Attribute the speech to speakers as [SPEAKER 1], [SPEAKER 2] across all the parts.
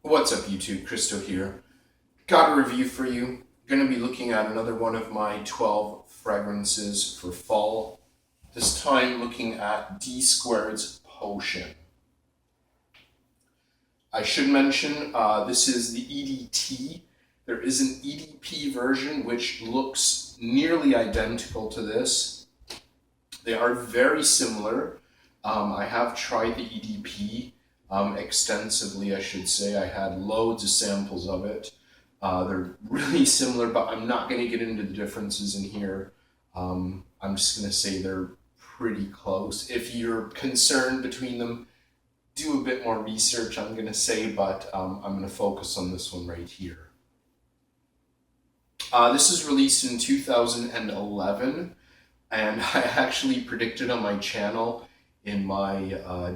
[SPEAKER 1] What's up YouTube, Kristo here. Got a review for you. Going to be looking at another one of my 12 fragrances for fall. This time looking at Dsquared's Potion. I should mention this is the EDT. There is an EDP version which looks nearly identical to this. They are very similar. I have tried the EDP extensively, I should say. I had loads of samples of it. They're really similar, but I'm not going to get into the differences in here. I'm just going to say they're pretty close. If you're concerned between them, do a bit more research, I'm going to say, but I'm going to focus on this one right here. This is released in 2011, and I actually predicted on my channel in my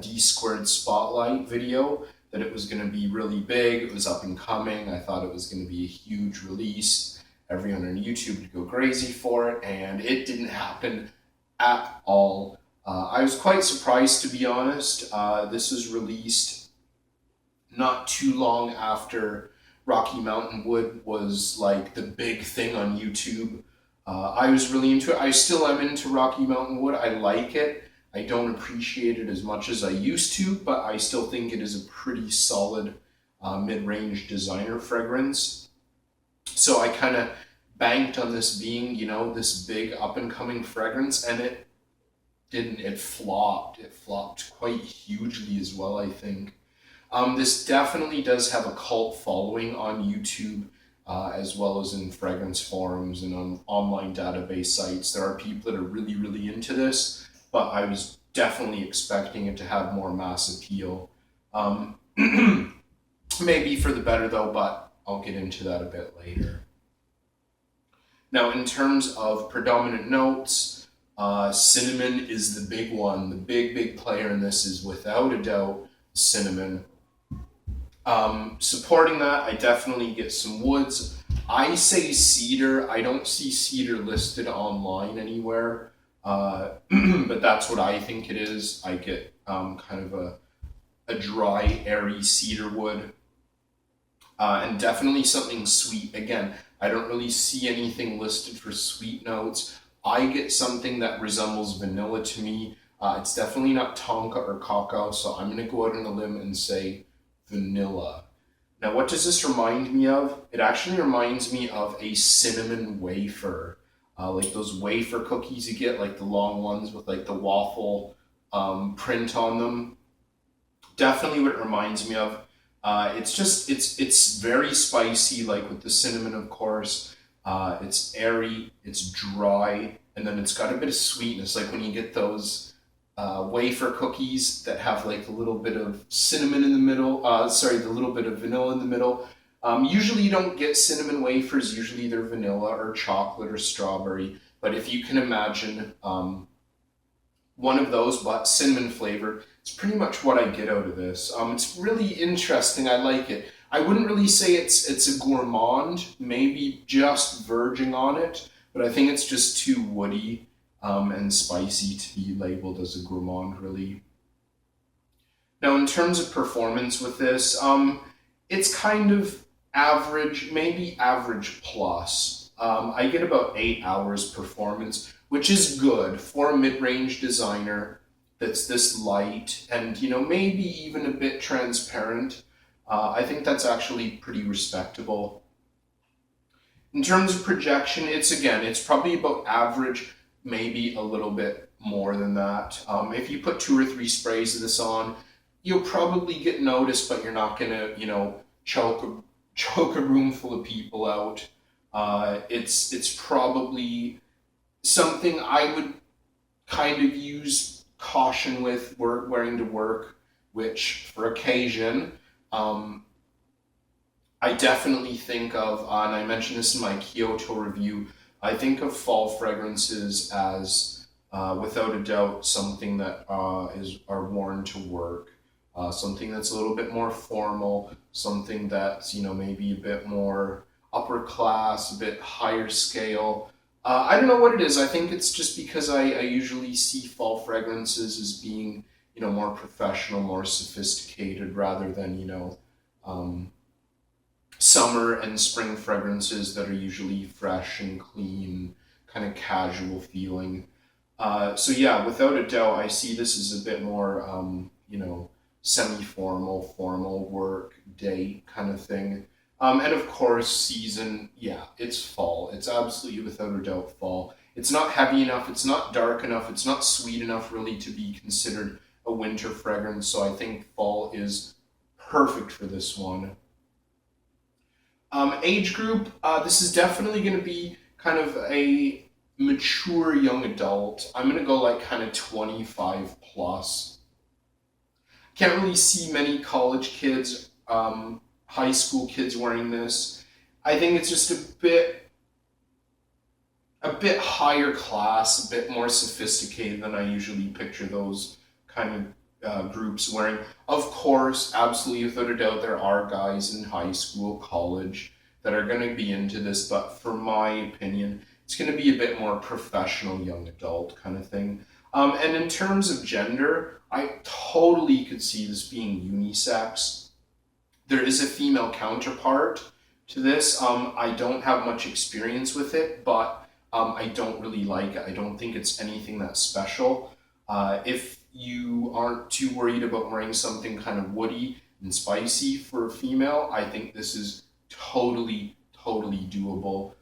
[SPEAKER 1] Dsquared Spotlight video that it was going to be really big, it was up and coming, I thought it was going to be a huge release, everyone on YouTube would go crazy for it, and it didn't happen at all. I was quite surprised, to be honest. This was released not too long after Rocky Mountain Wood was like the big thing on YouTube. I was really into it. I still am into Rocky Mountain Wood. I like it. I don't appreciate it as much as I used to, but I still think it is a pretty solid mid-range designer fragrance. So I kind of banked on this being, you know, this big up-and-coming fragrance, and it didn't. It flopped. It flopped quite hugely as well, I think. This definitely does have a cult following on YouTube, as well as in fragrance forums and on online database sites. There are people that are really, really into this, but I was definitely expecting it to have more mass appeal. Maybe for the better though, but I'll get into that a bit later. Now, in terms of predominant notes, cinnamon is the big one. The big player in this is without a doubt cinnamon. Supporting that, I definitely get some woods. I say cedar. I don't see cedar listed online anywhere. But that's what I think it is. I get kind of a dry, airy cedar wood. And definitely something sweet. Again, I don't really see anything listed for sweet notes. I get something that resembles vanilla to me. It's definitely not tonka or cacao, so I'm going to go out on a limb and say vanilla. Now, what does this remind me of? It actually reminds me of a cinnamon wafer. Like those wafer cookies you get, like the long ones with like the waffle print on them. Definitely what it reminds me of. It's very spicy, like with the cinnamon, of course. It's airy, it's dry, and then it's got a bit of sweetness, like when you get those wafer cookies that have like a little bit of cinnamon in the middle, the little bit of vanilla in the middle. Usually you don't get cinnamon wafers, usually they're vanilla or chocolate or strawberry, but if you can imagine one of those but cinnamon flavor, it's pretty much what I get out of this. It's really interesting, I like it. I wouldn't really say it's a gourmand, maybe just verging on it, but I think it's just too woody and spicy to be labeled as a gourmand, really. Now, in terms of performance with this, it's kind of average, maybe average plus. I get about 8 hours performance, which is good for a mid-range designer that's this light and, you know, maybe even a bit transparent. I think that's actually pretty respectable. In terms of projection, it's probably about average, maybe a little bit more than that. If you put 2 or 3 sprays of this on, you'll probably get noticed, but you're not gonna, you know, choke a room full of people out. It's probably something I would kind of use caution with wearing to work, which for occasion, I definitely think of, and I mentioned this in my Kyoto review, I think of fall fragrances as, without a doubt, something that are worn to work. Something that's a little bit more formal, something that's, you know, maybe a bit more upper class, a bit higher scale. I don't know what it is. I think it's just because I usually see fall fragrances as being, you know, more professional, more sophisticated, rather than, you know, summer and spring fragrances that are usually fresh and clean, kind of casual feeling. So yeah, without a doubt, I see this as a bit more, semi-formal, formal work day kind of thing. And of course, season, yeah, it's fall. It's absolutely without a doubt fall. It's not heavy enough, it's not dark enough, it's not sweet enough really to be considered a winter fragrance. So I think fall is perfect for this one. Age group, this is definitely going to be kind of a mature young adult. I'm going to go like kind of 25 plus. Can't really see many college kids, high school kids wearing this. I think it's just a bit higher class, a bit more sophisticated than I usually picture those kind of groups wearing. Of course, absolutely without a doubt, there are guys in high school, college that are going to be into this, but for my opinion, it's going to be a bit more professional young adult kind of thing. And in terms of gender, I totally could see this being unisex. There is a female counterpart to this. I don't have much experience with it, but I don't really like it. I don't think it's anything that special. If you aren't too worried about wearing something kind of woody and spicy for a female, I think this is totally doable.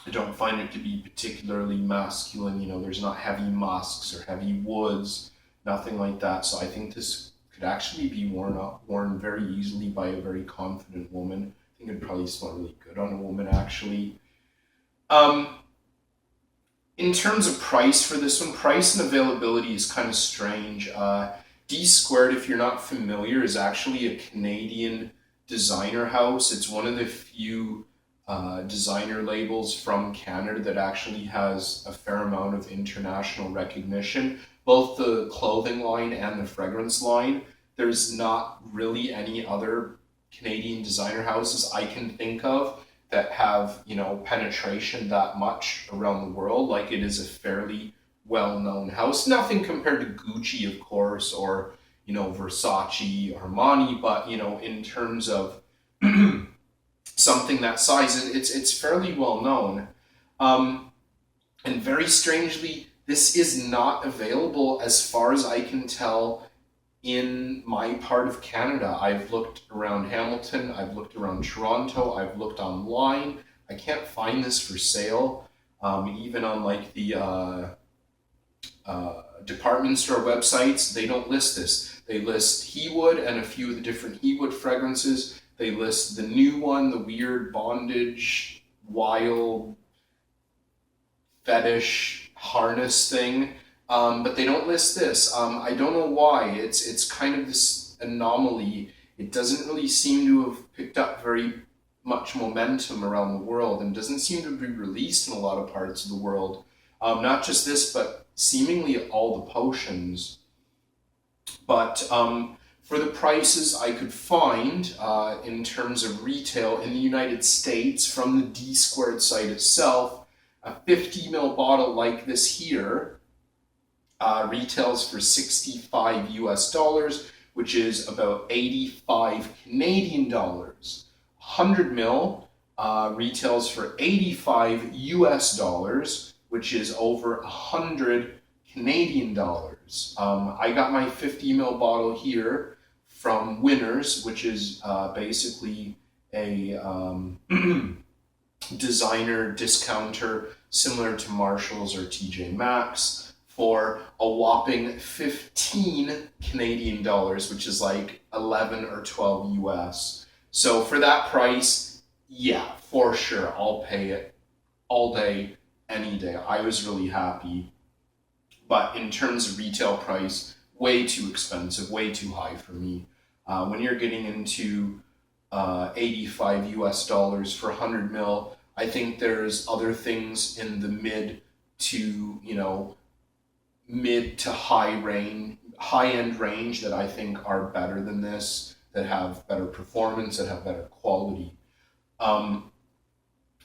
[SPEAKER 1] I don't find it to be particularly masculine. There's not heavy musks or heavy woods, nothing like that. So I think this could actually be worn very easily by a very confident woman. I think it'd probably smell really good on a woman, actually. In terms of price for this one, price and availability is kind of strange. Dsquared, if you're not familiar, is actually a Canadian designer house. It's one of the few designer labels from Canada that actually has a fair amount of international recognition. Both the clothing line and the fragrance line. There's not really any other Canadian designer houses I can think of that have, penetration that much around the world. Like, it is a fairly well-known house. Nothing compared to Gucci, of course, or, Versace, Armani, but, in terms of something that size, it's fairly well-known. And very strangely, this is not available, as far as I can tell, in my part of Canada. I've looked around Hamilton, I've looked around Toronto, I've looked online. I can't find this for sale. Even on like the department store websites, they don't list this. They list He Wood and a few of the different He Wood fragrances. They list the new one, the weird bondage, wild fetish harness thing. But they don't list this. I don't know why. It's kind of this anomaly. It doesn't really seem to have picked up very much momentum around the world, and doesn't seem to be released in a lot of parts of the world. Not just this, but seemingly all the potions. But for the prices I could find in terms of retail in the United States from the Dsquared site itself, a 50 ml bottle like this here retails for $65 US, which is about 85 Canadian dollars. 100 ml retails for $85 US, which is over 100 Canadian dollars. I got my 50 ml bottle here from Winners, which is basically a designer discounter similar to Marshall's or TJ Maxx, for a whopping 15 Canadian dollars, which is like 11 or 12 US. So for that price, yeah, for sure, I'll pay it all day, any day. I was really happy. But in terms of retail price, way too expensive, way too high for me. When you're getting into $85 US for 100 mil, I think there's other things in the mid to high-end range that I think are better than this, that have better performance, that have better quality.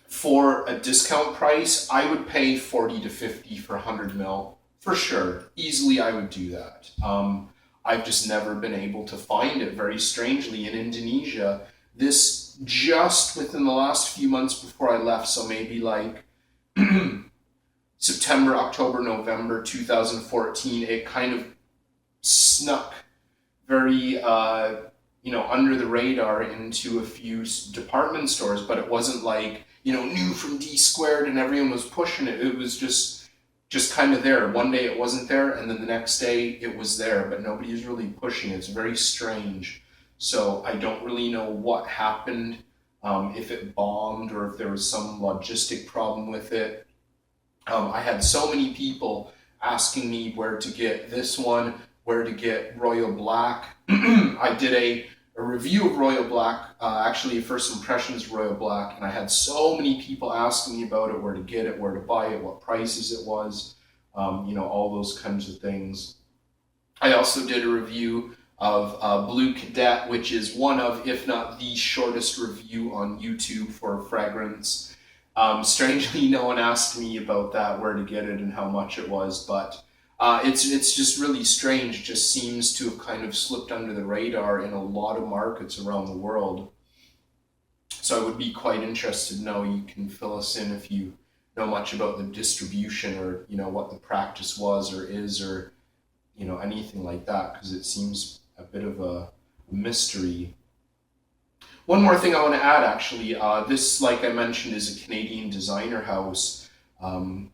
[SPEAKER 1] For a discount price, I would pay 40 to 50 for 100 mil, for sure. Easily I would do that. I've just never been able to find it, very strangely. In Indonesia, This just within the last few months before I left, so maybe like September, October, November 2014, it kind of snuck very, under the radar into a few department stores, but it wasn't like, new from Dsquared and everyone was pushing it. It was just kind of there. One day it wasn't there, and then the next day it was there, but nobody's really pushing it. It's very strange. So I don't really know what happened, if it bombed or if there was some logistic problem with it. I had so many people asking me where to get this one, where to get Royal Black. I did a review of Royal Black, actually first impressions Royal Black, and I had so many people asking me about it, where to get it, where to buy it, what prices it was, all those kinds of things. I also did a review of Blue Cadet, which is one of, if not the shortest review on YouTube for fragrance. Strangely, no one asked me about that, where to get it and how much it was, but it's just really strange. It just seems to have kind of slipped under the radar in a lot of markets around the world. So I would be quite interested to know. You can fill us in if you know much about the distribution, or what the practice was or is, or anything like that, because it seems a bit of a mystery. One more thing I want to add, actually, this, like I mentioned, is a Canadian designer house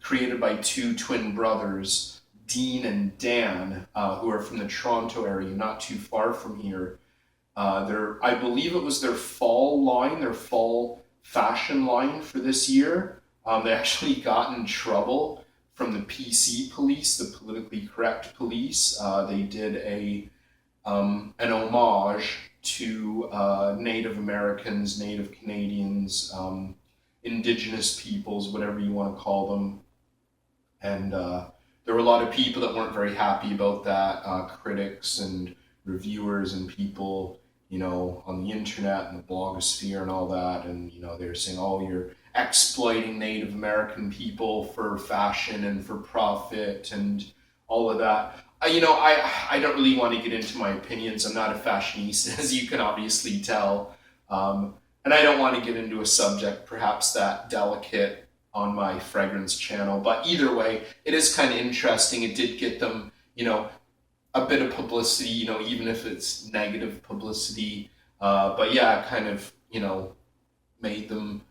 [SPEAKER 1] created by two twin brothers, Dean and Dan, who are from the Toronto area, not too far from here. I believe it was their fall line, their fall fashion line for this year. They actually got in trouble from the PC police, the politically correct police. They did an homage to Native Americans, Native Canadians, Indigenous peoples, whatever you want to call them. And there were a lot of people that weren't very happy about that, critics and reviewers and people, on the internet and the blogosphere and all that. And, they were saying, oh, you're exploiting Native American people for fashion and for profit and all of that. I don't really want to get into my opinions. I'm not a fashionista, as you can obviously tell. And I don't want to get into a subject perhaps that delicate on my fragrance channel. But either way, it is kind of interesting. It did get them, a bit of publicity, even if it's negative publicity. But yeah, it kind of, made them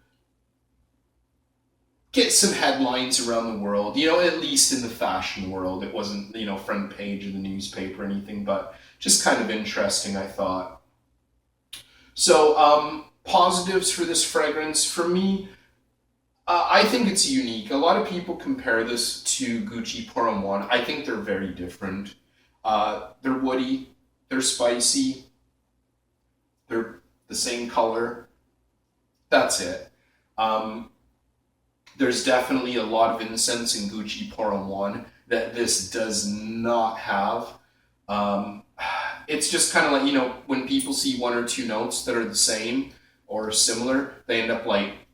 [SPEAKER 1] get some headlines around the world, at least in the fashion world. It wasn't, front page of the newspaper or anything, but just kind of interesting, I thought. So, positives for this fragrance. For me, I think it's unique. A lot of people compare this to Gucci Pour Homme 1. I think they're very different. They're woody, they're spicy, they're the same color. That's it. There's definitely a lot of incense in Gucci Pour Homme 1 that this does not have. It's just kind of like, when people see one or two notes that are the same or similar, they end up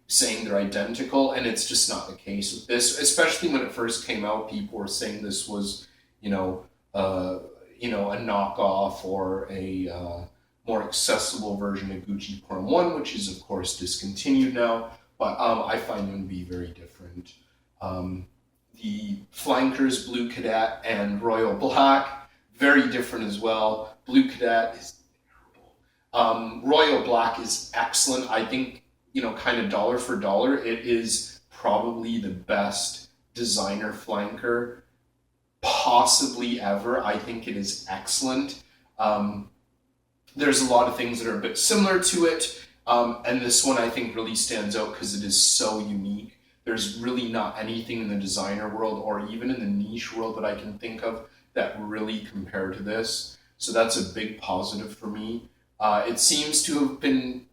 [SPEAKER 1] saying they're identical, and it's just not the case with this. Especially when it first came out, people were saying this was, a knockoff or a more accessible version of Gucci Pour Homme 1, which is of course discontinued now. But I find them to be very different. The flankers, Blue Cadet and Royal Black, very different as well. Blue Cadet is terrible. Royal Black is excellent. I think, kind of dollar for dollar, it is probably the best designer flanker possibly ever. I think it is excellent. There's a lot of things that are a bit similar to it. And this one I think really stands out because it is so unique. There's really not anything in the designer world or even in the niche world that I can think of that really compare to this. So that's a big positive for me. It seems to have been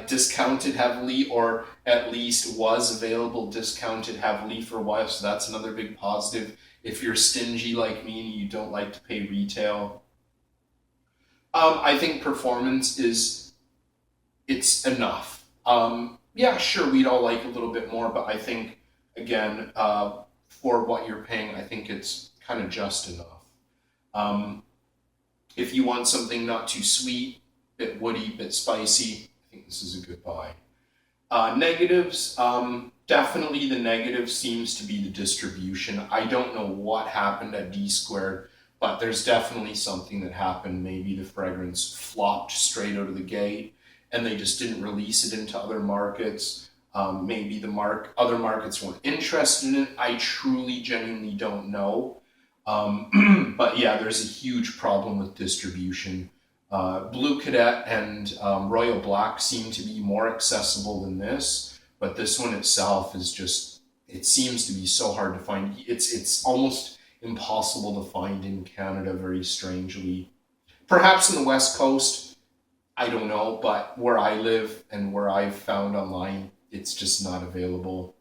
[SPEAKER 1] discounted heavily, or at least was available discounted heavily for a while. So that's another big positive. If you're stingy like me and you don't like to pay retail. I think performance it's enough. Yeah, sure, we'd all like a little bit more, but I think, again, for what you're paying, I think it's kind of just enough. If you want something not too sweet, bit woody, bit spicy, I think this is a good buy. Negatives, definitely the negative seems to be the distribution. I don't know what happened at Dsquared, but there's definitely something that happened. Maybe the fragrance flopped straight out of the gate and they just didn't release it into other markets. Maybe the other markets weren't interested in it. I truly, genuinely don't know. But yeah, there's a huge problem with distribution. Blue Cadet and Royal Black seem to be more accessible than this, but this one itself is just, it seems to be so hard to find. It's almost impossible to find in Canada, very strangely. Perhaps in the West Coast, I don't know, but where I live and where I've found online, it's just not available.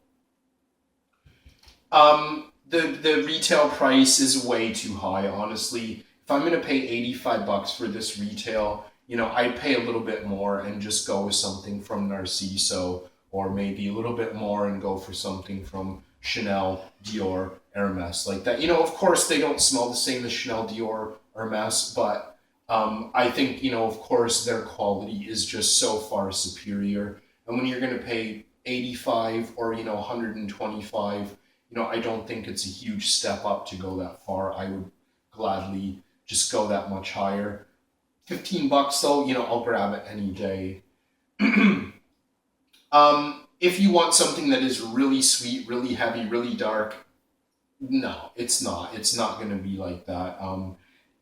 [SPEAKER 1] The retail price is way too high, honestly. If I'm going to pay $85 for this retail, you know, I'd pay a little bit more and just go with something from Narciso, or maybe a little bit more and go for something from Chanel, Dior, Hermes, like that. You know, of course, they don't smell the same as Chanel, Dior, Hermes, but I think, you know, of course, their quality is just so far superior. And when you're going to pay 85 or, you know, 125, you know, I don't think it's a huge step up to go that far. I would gladly just go that much higher. $15 though, you know, I'll grab it any day. If you want something that is really sweet, really heavy, really dark, no, it's not. It's not going to be like that.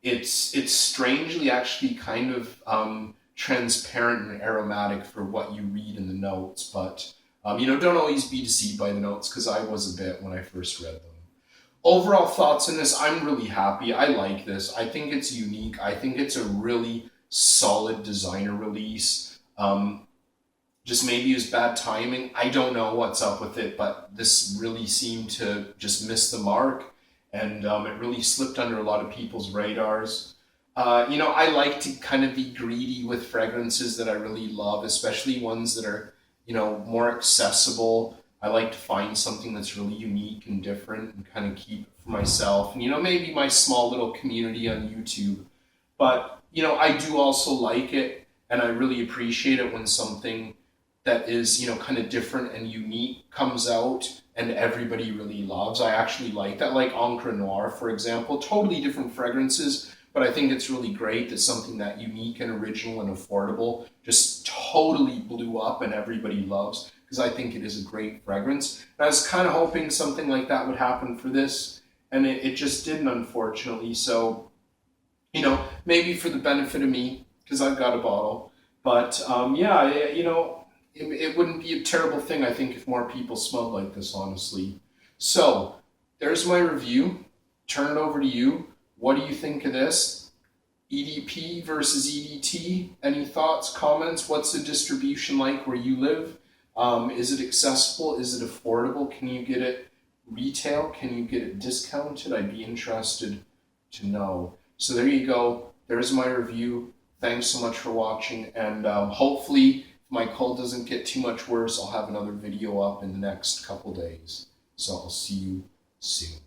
[SPEAKER 1] It's strangely actually kind of transparent and aromatic for what you read in the notes, but you know, don't always be deceived by the notes, because I was a bit when I first read them. Overall thoughts on this, I'm really happy. I like this. I think it's unique. I think it's a really solid designer release. Just maybe it was bad timing. I don't know what's up with it, but this really seemed to just miss the mark, and it really slipped under a lot of people's radars. You know, I like to kind of be greedy with fragrances that I really love, especially ones that are, you know, more accessible. I like to find something that's really unique and different and kind of keep it for myself and, you know, maybe my small little community on YouTube. But, you know, I do also like it, and I really appreciate it when something that is, you know, kind of different and unique comes out and everybody really loves. I actually like that, like Encre Noire, for example. Totally different fragrances, but I think it's really great that something that unique and original and affordable just totally blew up and everybody loves, because I think it is a great fragrance. And I was kind of hoping something like that would happen for this, and it just didn't, unfortunately. So, you know, maybe for the benefit of me, because I've got a bottle. But yeah, you know, it wouldn't be a terrible thing, I think, if more people smelled like this, honestly. So, there's my review. Turn it over to you. What do you think of this? EDP versus EDT? Any thoughts, comments? What's the distribution like where you live? Is it accessible? Is it affordable? Can you get it retail? Can you get it discounted? I'd be interested to know. So there you go. There's my review. Thanks so much for watching, and hopefully, if my cold doesn't get too much worse, I'll have another video up in the next couple days. So I'll see you soon.